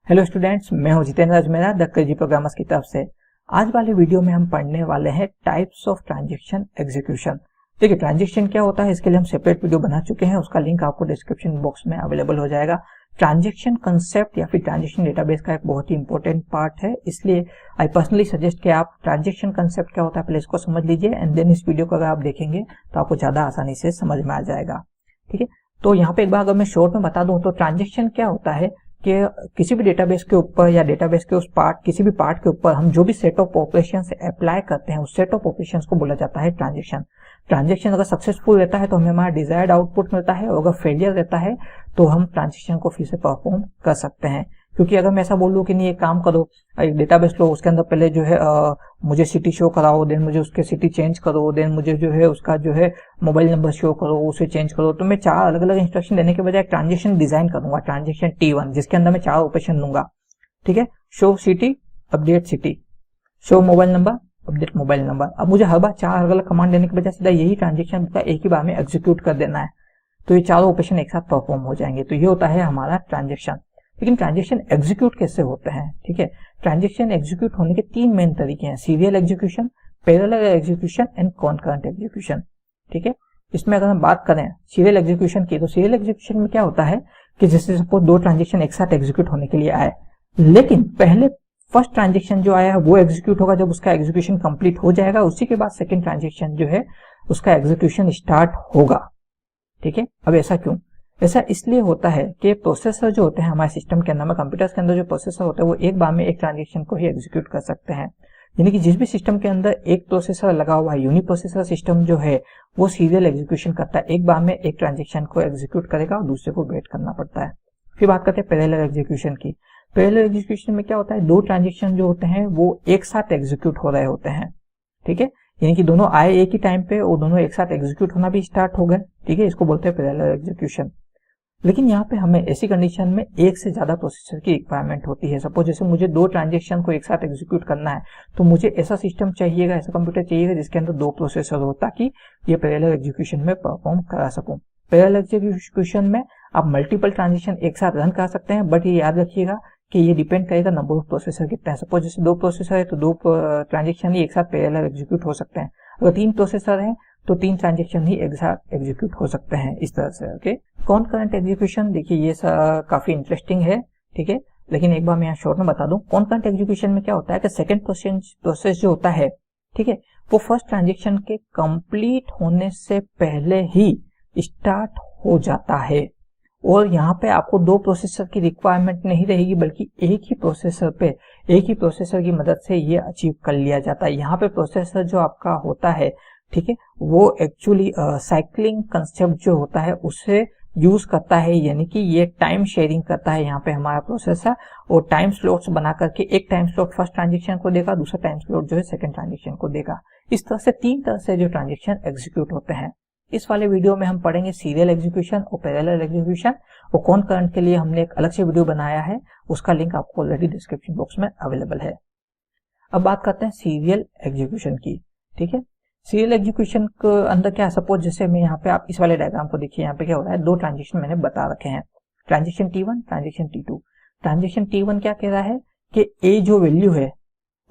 Hello students, मैं हूं Jitendra Ajmera the crazy programmers की तरफ से। आज वाले वीडियो में हम पढ़ने वाले हैं टाइप्स ऑफ ट्रांजैक्शन एग्जीक्यूशन। देखिए, ट्रांजैक्शन क्या होता है इसके लिए हम सेपरेट वीडियो बना चुके हैं, उसका लिंक आपको डिस्क्रिप्शन बॉक्स में अवेलेबल हो जाएगा। ट्रांजैक्शन कंसेप्ट या फिर ट्रांजैक्शन डेटाबेस का एक बहुत ही इंपॉर्टेंट पार्ट है, इसलिए आई पर्सनली सजेस्ट कि आप ट्रांजैक्शन कंसेप्ट क्या होता है पहले इसको समझ लीजिए, एंड देन इस वीडियो को अगर आप देखेंगे तो आपको ज्यादा आसानी से समझ में आ जाएगा। ठीक है, तो यहाँ पे एक बार अगर मैं शॉर्ट में बता दूं तो ट्रांजैक्शन क्या होता है कि किसी भी डेटाबेस के ऊपर या डेटाबेस के उस पार्ट किसी भी पार्ट के ऊपर हम जो भी सेट ऑफ ऑपरेशंस अप्लाई करते हैं उस सेट ऑफ ऑपरेशंस को बोला जाता है ट्रांजैक्शन। ट्रांजैक्शन अगर सक्सेसफुल रहता है तो हमें हमारा डिजायर्ड आउटपुट मिलता है, और अगर फेलियर रहता है तो हम ट्रांजैक्शन को फिर से परफॉर्म कर सकते हैं। क्योंकि अगर मैं ऐसा बोल दूं कि नहीं, एक काम करो, एक डेटाबेस लो, उसके अंदर पहले जो है मुझे सिटी शो कराओ, देन मुझे उसके सिटी चेंज करो, देन मुझे जो है उसका जो है मोबाइल नंबर शो करो, उसे चेंज करो, तो मैं 4 अलग अलग इंस्ट्रक्शन देने के बजाय एक ट्रांजैक्शन डिजाइन करूंगा, ट्रांजैक्शन T1, जिसके अंदर मैं 4 ऑपरेशन लूंगा। ठीक है, show city, update city, show mobile number, update mobile number. अब मुझे हर बार 4 अलग अलग कमांड देने के बजाय सीधा यही ट्रांजैक्शन का एक ही बार में एग्जीक्यूट कर देना है, तो ये चारों ऑपरेशन एक साथ परफॉर्म हो जाएंगे। तो ये होता है हमारा ट्रांजैक्शन। लेकिन ट्रांजैक्शन एग्जीक्यूट कैसे होते हैं? ठीक है, ट्रांजैक्शन एग्जीक्यूट होने के 3 मेन तरीके हैं: serial execution, parallel execution and concurrent execution. ठीक है, इसमें अगर हम बात करें सीरियल एग्जीक्यूशन की, तो सीरियल एग्जीक्यूशन में क्या होता है कि जैसे सपोज 2 ट्रांजैक्शन एक साथ एग्जीक्यूट होने के लिए आए, लेकिन पहले फर्स्ट ट्रांजैक्शन जो आया है वो एग्जीक्यूट होगा जब उसका एग्जीक्यूशन कंप्लीट हो जाएगा, उसी के बाद सेकंड ट्रांजैक्शन जो है उसका एग्जीक्यूशन स्टार्ट होगा। ठीक है, अब ऐसा क्यों? ऐसा इसलिए होता है कि प्रोसेसर जो होते हैं हमारे सिस्टम के अंदर में, कंप्यूटर्स के अंदर जो प्रोसेसर होते हैं वो एक बार में एक ट्रांजैक्शन को ही एग्जीक्यूट कर सकते हैं। यानी कि जिस भी सिस्टम के अंदर एक प्रोसेसर लगा हुआ है, यूनिप्रोसेसर सिस्टम जो है वो सीरियल एग्जीक्यूशन करता है, एक बार में एक ट्रांजैक्शन को एग्जीक्यूट करेगा और दूसरे को वेट करना पड़ता है। फिर बात करते हैं पैरेलल एग्जीक्यूशन की। पैरेलल एग्जीक्यूशन में क्या होता है, 2 ट्रांजैक्शन जो होते हैं वो एक साथ एग्जीक्यूट हो रहे होते हैं। ठीक है, यानी कि दोनों आए एक ही टाइम पे और दोनों एक साथ एग्जीक्यूट होना भी स्टार्ट हो गए। ठीक है, इसको बोलते हैं पैरेलल एग्जीक्यूशन। लेकिन यहाँ पे हमें ऐसी कंडीशन में एक से ज्यादा प्रोसेसर की रिक्वायरमेंट होती है। सपोज जैसे मुझे 2 ट्रांजैक्शन को एक साथ एग्जीक्यूट करना है, तो मुझे ऐसा सिस्टम चाहिएगा, ऐसा कंप्यूटर चाहिएगा जिसके अंदर 2 प्रोसेसर हो, ताकि ये पैरेलल एग्जीक्यूशन में परफॉर्म करा सकूं। पैरेलल एग्जीक्यूशन में आप मल्टीपल ट्रांजैक्शन एक साथ रन कर सकते हैं, बट ये याद रखिएगा कि ये डिपेंड करेगा नंबर ऑफ प्रोसेसर कितना है। सपोज जैसे 2 प्रोसेसर है तो 2 ट्रांजैक्शन ही एक साथ पैरेलल एग्जीक्यूट हो सकते हैं। अगर 3 प्रोसेसर है तो 3 ट्रांजैक्शन ही एक साथ एग्जीक्यूट हो सकते हैं, इस तरह से। ओके, कॉन्करेंट एग्जीक्यूशन, देखिए ये काफी इंटरेस्टिंग है। ठीक है, लेकिन एक बार मैं यहाँ शॉर्ट में बता दूं, कॉन्करेंट एग्जीक्यूशन में क्या होता है कि सेकंड प्रोसेस जो होता है, ठीक है, वो फर्स्ट ट्रांजैक्शन के कंप्लीट होने से पहले ही स्टार्ट हो जाता है, और यहाँ पे आपको 2 प्रोसेसर की रिक्वायरमेंट नहीं रहेगी, बल्कि एक ही प्रोसेसर की मदद से ये अचीव कर लिया जाता है। यहाँ पे प्रोसेसर जो आपका होता है, ठीक है, वो एक्चुअली साइक्लिंग कंसेप्ट जो होता है उसे यूज करता है, यानी कि ये टाइम शेयरिंग करता है यहाँ पे हमारा प्रोसेसर, और टाइम स्लॉट्स बना करके एक टाइम स्लॉट फर्स्ट ट्रांजैक्शन को देगा, दूसरा टाइम स्लॉट जो है सेकंड ट्रांजैक्शन को देगा। इस तरह से 3 तरह से जो ट्रांजैक्शन एग्जीक्यूट होते हैं। इस वाले वीडियो में हम पढ़ेंगे सीरियल एग्जीक्यूशन और पैरेलल एग्जीक्यूशन, और कॉन्करेंट के लिए हमने एक अलग से वीडियो बनाया है, उसका लिंक आपको ऑलरेडी डिस्क्रिप्शन बॉक्स में अवेलेबल है। अब बात करते हैं सीरियल एग्जीक्यूशन की। ठीक है, सीरियल एग्जीक्यूशन के अंदर क्या, सपोज जैसे मैं यहाँ पे, आप इस वाले डायग्राम को देखिए, यहाँ पे क्या हो रहा है, 2 ट्रांजैक्शन मैंने बता रखे हैं, transaction T1, transaction T2। Transaction T1 क्या कह रहा है कि A जो वैल्यू है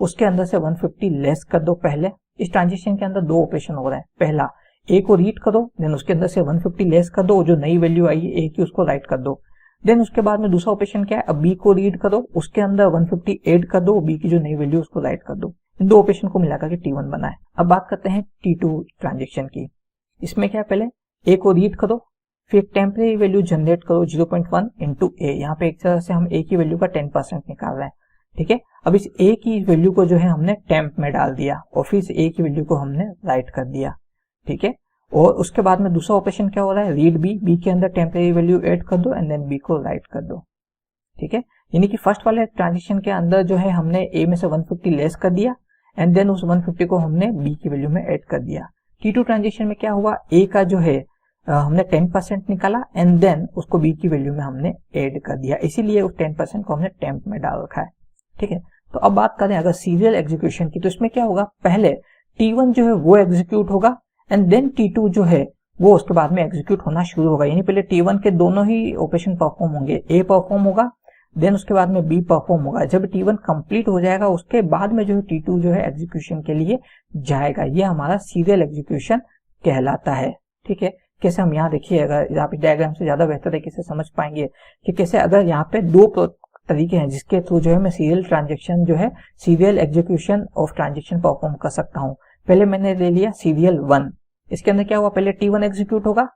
उसके अंदर से 150 लेस कर दो। पहले इस ट्रांजैक्शन के अंदर 2 ऑपरेशन हो रहा है, पहला A को रीड करो, देन उसके अंदर से 150 लेस कर दो, जो नई वैल्यू आई है A की उसको राइट कर दो। देन उसके बाद में दूसरा ऑपरेशन क्या है, अब B को रीड करो, उसके अंदर 150 ऐड कर दो, B की जो नई वैल्यू उसको राइट कर दो। इन 2 ऑपरेशन को मिलाकर के T1 बना है। अब बात करते हैं T2 ट्रांजैक्शन की। इसमें क्या है, पहले A को रीड करो, फिर टेम्परेरी वैल्यू जनरेट करो 0.1 इंटू A। यहाँ पे एक तरह से हम A की वैल्यू का 10% निकाल रहे हैं। ठीक है, अब इस A की वैल्यू को जो है हमने टेम्प में डाल दिया, और फिर इस A की वैल्यू को हमने राइट कर दिया। ठीक है, और उसके बाद में दूसरा ऑपरेशन क्या हो रहा है, रीड B के अंदर टेम्परेरी वैल्यू ऐड कर दो, एंड देन B को राइट कर दो। ठीक है, यानी कि फर्स्ट वाले ट्रांजैक्शन के अंदर जो है हमने A में से 150 लेस कर दिया, एंड देन उस 150 को हमने B की वैल्यू में ऐड कर दिया। T2 ट्रांजैक्शन में क्या हुआ, A का जो है हमने 10% निकाला, एंड देन उसको B की वैल्यू में हमने ऐड कर दिया, इसीलिए उस 10% को हमने टेम्प में डाल रखा है। ठीक है, तो अब बात करें अगर सीरियल एग्जीक्यूशन की, तो इसमें क्या होगा, पहले T1 जो है वो एग्जीक्यूट होगा, एंड देन T2 जो है वो उसके बाद में एग्जीक्यूट होना शुरू होगा। यानी पहले T1 के दोनों ही ऑपरेशन परफॉर्म होंगे, A परफॉर्म होगा, देन उसके बाद में बी परफॉर्म होगा। जब T1 कंप्लीट हो जाएगा उसके बाद में जो है T2 जो है एग्जीक्यूशन के लिए जाएगा। ये हमारा सीरियल एग्जीक्यूशन कहलाता है। ठीक है, कैसे हम यहाँ देखिए, अगर आप डायग्राम से ज्यादा बेहतर तरीके से समझ पाएंगे कि कैसे, अगर यहाँ पे दो तरीके हैं जिसके थ्रू जो है मैं सीरियल ट्रांजेक्शन जो है serial execution of transaction perform कर सकता हूँ। पहले मैंने ले लिया सीरियल 1, इसके अंदर क्या हुआ, पहले T1 एग्जीक्यूट होगा,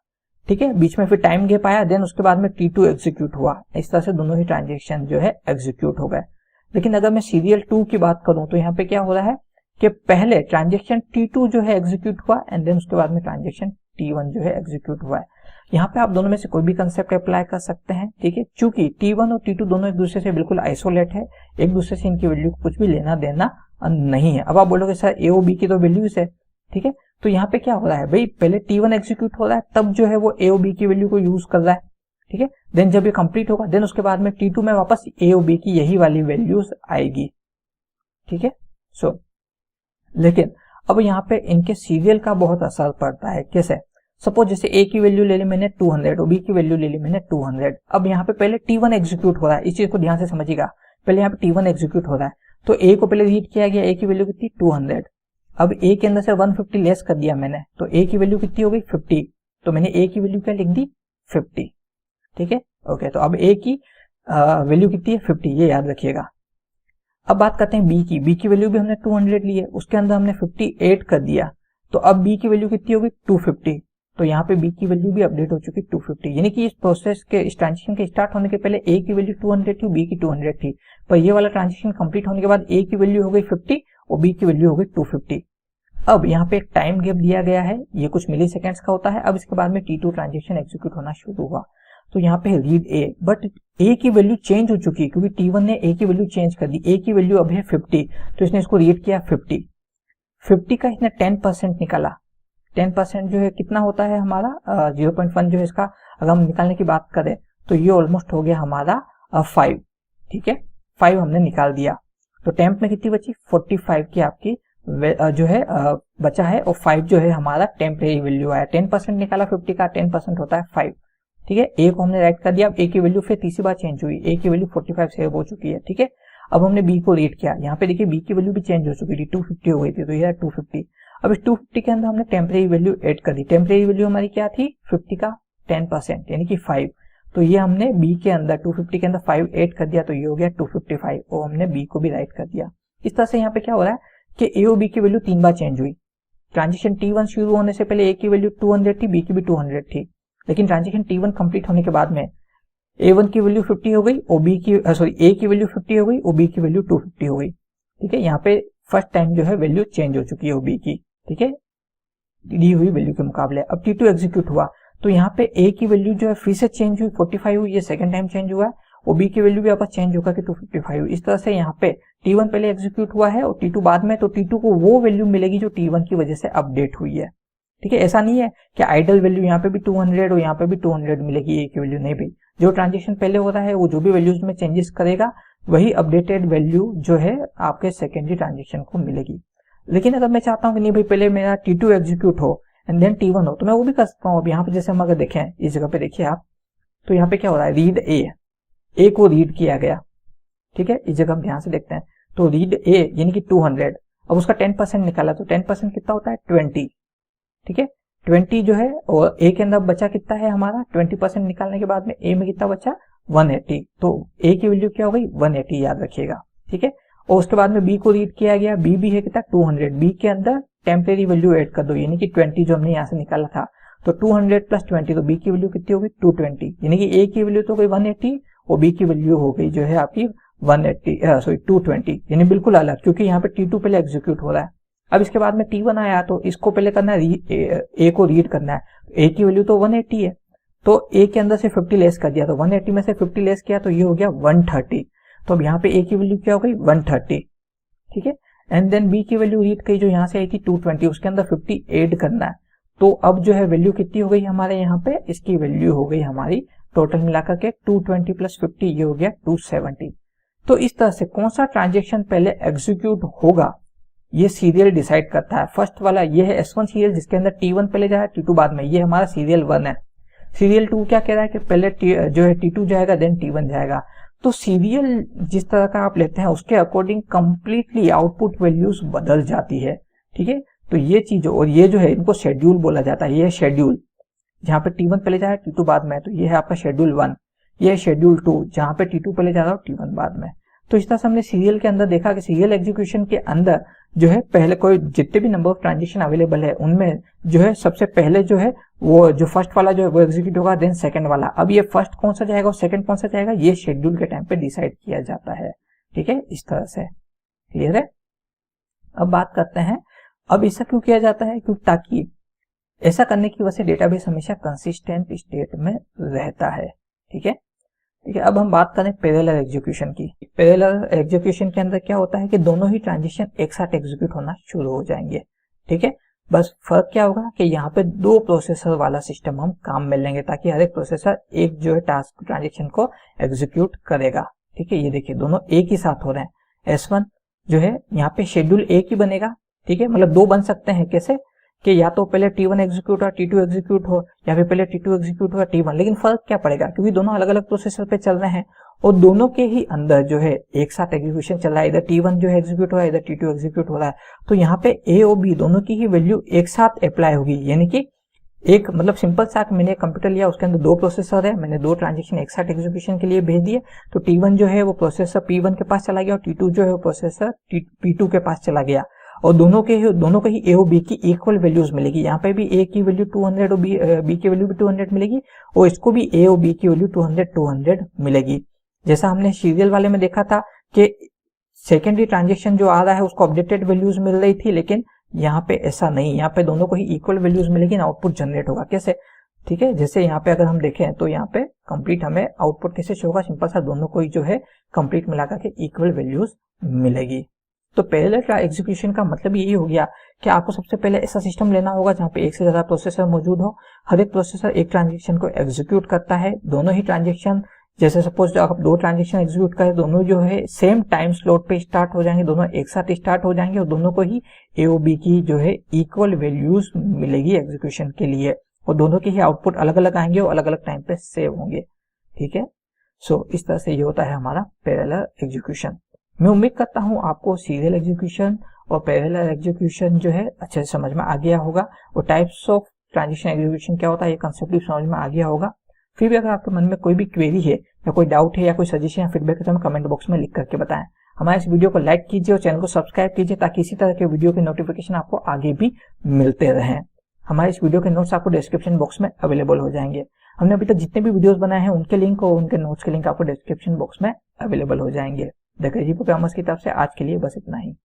ठीक है, बीच में फिर टाइम गैप आया, देन उसके बाद में T2 एग्जीक्यूट हुआ। इस तरह से दोनों ही ट्रांजेक्शन जो है एग्जीक्यूट हो गए। लेकिन अगर मैं सीरियल 2 की बात करूं तो यहाँ पे क्या हो रहा है कि पहले ट्रांजेक्शन T2 जो है एग्जीक्यूट हुआ एंड देन उसके बाद में ट्रांजेक्शन T1 जो है एग्जीक्यूट हुआ है। यहाँ पे आप दोनों में से कोई भी कंसेप्ट अप्लाई कर सकते हैं। ठीक है, चूंकि T1 और T2 दोनों एक दूसरे से बिल्कुल आइसोलेट है, एक दूसरे से इनकी वैल्यू कुछ भी लेना देना नहीं है। अब आप बोलोगे सर ए और बी की तो वैल्यूज है, ठीक है, तो यहाँ पे क्या हो रहा है भाई, पहले T1 एग्जीक्यूट हो रहा है तब जो है वो ए और बी की वैल्यू को यूज कर रहा है। ठीक है, देन जब ये कंप्लीट होगा देन उसके बाद में T2 में वापस ए और बी की यही वाली वैल्यूज आएगी। ठीक है, सो लेकिन अब यहाँ पे इनके सीरियल का बहुत असर पड़ता है। कैसे, सपोज जैसे ए की वैल्यू ले ली मैंने 200 और बी की वैल्यू ले ली मैंने 200। अब यहाँ पे पहले T1 एग्जीक्यूट हो रहा है, इस चीज को ध्यान से समझिएगा, पहले यहाँ पे T1 एग्जीक्यूट हो रहा है तो ए को पहले रीड किया गया, ए की वैल्यू कितनी 200। अब ए के अंदर से 150 लेस कर दिया मैंने तो ए की वैल्यू कितनी हो गई 50, तो मैंने ए की वैल्यू क्या लिख दी 50। ठीक है, ओके, तो अब ए की वैल्यू कितनी है 50, ये याद रखिएगा। अब बात करते हैं बी की वैल्यू भी हमने 200 ली है, उसके अंदर हमने 50 ऐड कर दिया तो अब बी की वैल्यू कितनी होगी 250, तो यहाँ पे बी की वैल्यू भी अपडेट हो चुकी 250। यानी कि इस प्रोसेस के, इस ट्रांजेक्शन के स्टार्ट होने के पहले ए की वैल्यू 200 थी, बी की 200 थी, पर ये वाला ट्रांजेक्शन कंप्लीट होने के बाद ए की वैल्यू हो गई 50 और बी की वैल्यू हो गई 250। अब यहाँ पे एक टाइम गैप दिया गया है, ये कुछ मिली सेकेंड्स का होता है। अब इसके बाद में T2 ट्रांजेक्शन एग्जीक्यूट होना शुरू हुआ तो यहाँ पे रीड ए, बट ए की वैल्यू चेंज हो चुकी है क्योंकि T1 ने ए की वैल्यू चेंज कर दी। ए की वैल्यू अब है 50 तो इसने इसको रीड किया 50 का इसने 10% निकाला। 10% जो है कितना होता है हमारा 0.1 जो है इसका, अगर हम निकालने की बात करें तो ये ऑलमोस्ट हो गया हमारा 5। ठीक है, 5 हमने निकाल दिया तो टेम्प में कितनी बची 45 की आपकी जो है बचा है और 5 जो है हमारा टेम्परेरी वैल्यू आया। 10% निकाला 50 का, 10% होता है 5। ठीक है, ए को हमने राइट कर दिया। अब ए की वैल्यू फिर तीसरी बार चेंज हुई, ए की वैल्यू 45 सेव हो चुकी है। ठीक है, अब हमने बी को रीड किया, यहाँ पे देखिए बी की वैल्यू भी चेंज हो चुकी थी, 250 हो गई थी तो ये 250। अब इस 250 के अंदर हमने टेम्परेरी वैल्यू ऐड कर दी। टेम्परेरी वैल्यू हमारी क्या थी 50 का 10% यानी कि 5, तो ये हमने बी के अंदर 250 के अंदर 5 ऐड कर दिया तो ये हो गया 255 और हमने बी को भी राइट कर दिया। इस तरह से यहाँ पे क्या हो रहा है कि ए और बी की वैल्यू 3 बार चेंज हुई। ट्रांजेक्शन T1 शुरू होने से पहले ए की वैल्यू 200 थी, बी की भी 200 थी, लेकिन ट्रांजेक्शन T1 कंप्लीट होने के बाद में A1 की वैल्यू 50 हो गई और ए की वैल्यू 50 हो गई और बी की वैल्यू 250 हो गई। ठीक है, यहाँ पे फर्स्ट टाइम जो है वैल्यू चेंज हो चुकी है बी की। ठीक है, दी हुई वैल्यू के मुकाबले। अब T2 एग्जीक्यूट हुआ तो यहाँ पे ए की वैल्यू जो है फिर से चेंज हुई, 45 हुई, ये सेकंड टाइम चेंज हुआ है और बी की वैल्यू भी आपस चेंज होकर के 255 हुई। इस तरह से यहाँ पे T1 पहले एग्जीक्यूट हुआ है और T2 बाद में, तो T2 को वो वैल्यू मिलेगी जो T1 की वजह से अपडेट हुई है। ठीक है, ऐसा नहीं है कि आइडल वैल्यू यहाँ पे भी 200 और यहाँ पे भी 200 मिलेगी ए की वैल्यू, नहीं भाई, जो ट्रांजेक्शन पहले हो रहा है वो जो भी वैल्यूज में चेंजेस करेगा वही अपडेटेड वैल्यू जो है आपके सेकेंडरी ट्रांजेक्शन को मिलेगी। लेकिन अगर मैं चाहता हूँ कि नहीं भाई पहले मेरा T2 एग्जीक्यूट हो एंड देन T1 हो तो मैं वो भी कर सकता हूँ। अब यहाँ पे जैसे हम अगर देखें इस जगह पे देखिए आप, तो यहाँ पे क्या हो रहा है, रीड ए को रीड किया गया। ठीक है, इस जगह हम ध्यान से देखते हैं तो रीड ए यानी कि 200, अब उसका 10% निकाला तो 10% कितना होता है 20। ठीक है, 20 जो है और ए के अंदर बचा कितना है हमारा 20% निकालने के बाद में ए में कितना बचा 180, तो ए की वैल्यू क्या हो गई 180, याद रखिएगा। ठीक है, और उसके बाद में बी को रीड किया गया, बी भी है कितना 200, बी के अंदर टेम्परेरी वैल्यू ऐड कर दो यानी कि 20 जो हमने यहाँ से निकाला था, तो 200 प्लस 20 तो बी की वैल्यू कितनी होगी 220, यानी कि ए की वैल्यू तो हो गई 180 और बी की वैल्यू हो गई जो है आपकी 220, यानी बिल्कुल अलग, क्योंकि यहाँ पे T2 पहले एग्जीक्यूट हो रहा है। अब इसके बाद में T1 आया तो इसको पहले करना है ए को रीड करना है, ए की वैल्यू तो 180 है तो ए के अंदर से 50 लेस कर दिया, तो 180 में से 50 लेस किया तो ये हो गया 130, तो अब यहाँ पे ए की वैल्यू क्या हो गई 130। ठीक है, एंड देन बी की वैल्यू रीड की जो यहाँ से आई थी 220, उसके अंदर 50 ऐड करना है, तो अब जो है वैल्यू कितनी हो गई हमारे यहाँ पे, इसकी वैल्यू हो गई हमारी टोटल मिलाकर के 220 प्लस 50 ये हो गया 270। तो इस तरह से कौन सा ट्रांजेक्शन पहले एग्जीक्यूट होगा ये सीरियल डिसाइड करता है। फर्स्ट वाला ये है S1 सीरियल जिसके अंदर T1 पहले जाए T2 बाद में, ये हमारा सीरियल 1 है। सीरियल 2 क्या कह रहा है कि पहले जो है T2 जाएगा देन T1 जाएगा। तो सीरियल जिस तरह का आप लेते हैं उसके अकॉर्डिंग कंप्लीटली आउटपुट वैल्यूज बदल जाती है। ठीक है, तो ये चीज और ये जो है इनको शेड्यूल बोला जाता है। ये शेड्यूल जहाँ पे T1 पहले जा रहा है T2 बाद में, तो ये है आपका शेड्यूल 1। ये है शेड्यूल 2 जहाँ पे T2 पहले जा रहा है T1 बाद में। तो इस तरह से हमने सीरियल के अंदर देखा कि सीरियल एग्जीक्यूशन के अंदर जो है पहले कोई जितने भी नंबर ऑफ ट्रांजेक्शन अवेलेबल है उनमें जो है सबसे पहले जो है वो जो फर्स्ट वाला जो है वो एग्जीक्यूट होगा, देन सेकंड वाला। अब ये फर्स्ट कौन सा जाएगा और सेकंड कौन सा जाएगा, ये शेड्यूल के टाइम पे डिसाइड किया जाता है। ठीक है, इस तरह से क्लियर है। अब बात करते हैं, अब ऐसा क्यों किया जाता है, क्योंकि ताकि ऐसा करने की वजह से डेटाबेस हमेशा कंसिस्टेंट स्टेट में रहता है। ठीक है, ठीक है। अब हम बात करें पैरेलल एग्जीक्यूशन की। पैरेलल एग्जीक्यूशन के अंदर क्या होता है कि दोनों ही ट्रांजेक्शन एक साथ एग्जीक्यूट होना शुरू हो जाएंगे। ठीक है, बस फर्क क्या होगा कि यहाँ पे 2 प्रोसेसर वाला सिस्टम हम काम में लेंगे ताकि हर एक प्रोसेसर एक जो है टास्क ट्रांजेक्शन को एग्जीक्यूट करेगा। ठीक है, ये देखिए दोनों एक ही साथ हो रहे हैं। S1 जो है यहाँ पे शेड्यूल एक ही बनेगा। ठीक है, मतलब 2 बन सकते हैं, कैसे कि या तो पहले T1 एग्जीक्यूट हो T2 एग्जीक्यूट हो, या फिर पहले T2 एग्जीक्यूट हो T1। लेकिन फर्क क्या पड़ेगा, क्योंकि दोनों अलग अलग प्रोसेसर पे चल रहे हैं और दोनों के ही अंदर जो है एक साथ एग्जीक्यूशन चल रहा है। इधर T1 जो है एग्जीक्यूट हो रहा है, इधर T2 एग्जीक्यूट हो रहा है। तो यहाँ पे A और B दोनों की ही वैल्यू एक साथ अप्लाई होगी। यानी कि एक मतलब सिंपल सा मैंने कंप्यूटर लिया, उसके अंदर 2 प्रोसेसर है, मैंने 2 ट्रांजेक्शन एक साथ एग्जीक्यूशन के लिए भेज दिए। तो T1 जो है वो प्रोसेसर P1 के पास चला गया और T2 जो है वो प्रोसेसर P2 के पास चला गया और दोनों के ही A और B की इक्वल वैल्यूज मिलेगी। यहाँ पे भी A की वैल्यू 200 और B की वैल्यू भी 200 मिलेगी और इसको भी A और B की वैल्यू 200 मिलेगी। जैसा हमने सीरियल वाले में देखा था कि सेकेंडरी ट्रांजेक्शन जो आ रहा है उसको अपडेटेड वैल्यूज मिल रही थी, लेकिन यहाँ पे ऐसा नहीं, यहाँ पे दोनों को ही इक्वल वैल्यूज मिलेगी, आउटपुट जनरेट होगा। कैसे, ठीक है, जैसे यहाँ पे अगर हम देखें तो यहाँ पे कंप्लीट हमें आउटपुट कैसे शो होगा, सिंपल सा दोनों को ही जो है कंप्लीट मिलाकर के इक्वल वैल्यूज मिलेगी। तो पैरेलल एग्जीक्यूशन का मतलब यही हो गया कि आपको सबसे पहले ऐसा सिस्टम लेना होगा जहाँ पे एक से ज्यादा प्रोसेसर मौजूद हो। हर एक प्रोसेसर एक ट्रांजेक्शन को एग्जीक्यूट करता है। दोनों ही ट्रांजेक्शन, जैसे सपोज जो आप 2 ट्रांजेक्शन एग्जीक्यूट करें, दोनों जो है सेम टाइम स्लॉट पे स्टार्ट हो जाएंगे, दोनों एक साथ स्टार्ट हो जाएंगे और दोनों को ही A और B की जो है इक्वल वैल्यूज मिलेगी एग्जीक्यूशन के लिए और दोनों के ही आउटपुट अलग अलग आएंगे और अलग अलग टाइम पे सेव होंगे। ठीक है, सो इस तरह से ये होता है हमारा पैरेलल एग्जीक्यूशन। मैं उम्मीद करता हूँ आपको सीरियल एग्जीक्यूशन और पैरेलल एग्जीक्यूशन जो है अच्छे से समझ में आ गया होगा और टाइप्स ऑफ ट्रांजेक्शन एग्जीक्यूशन क्या होता है ये कंसेप्ट भी समझ में आ गया होगा। फिर भी अगर आपके मन में कोई भी क्वेरी है या कोई डाउट है या कोई सजेशन या फीडबैक है तो हमें कमेंट बॉक्स में लिख करके बताएं। हमारे इस वीडियो को लाइक कीजिए और चैनल को सब्सक्राइब कीजिए ताकि इसी तरह के वीडियो के नोटिफिकेशन आपको आगे भी मिलते रहें। हमारे इस वीडियो के नोट्स आपको डिस्क्रिप्शन बॉक्स में अवेलेबल हो जाएंगे। हमने अभी तक जितने भी वीडियोस बनाए हैं उनके लिंक और उनके नोट्स के लिंक आपको डिस्क्रिप्शन बॉक्स में अवेलेबल हो जाएंगे। द क्रेजी प्रोग्रामर्स की तरफ से आज के लिए बस इतना ही।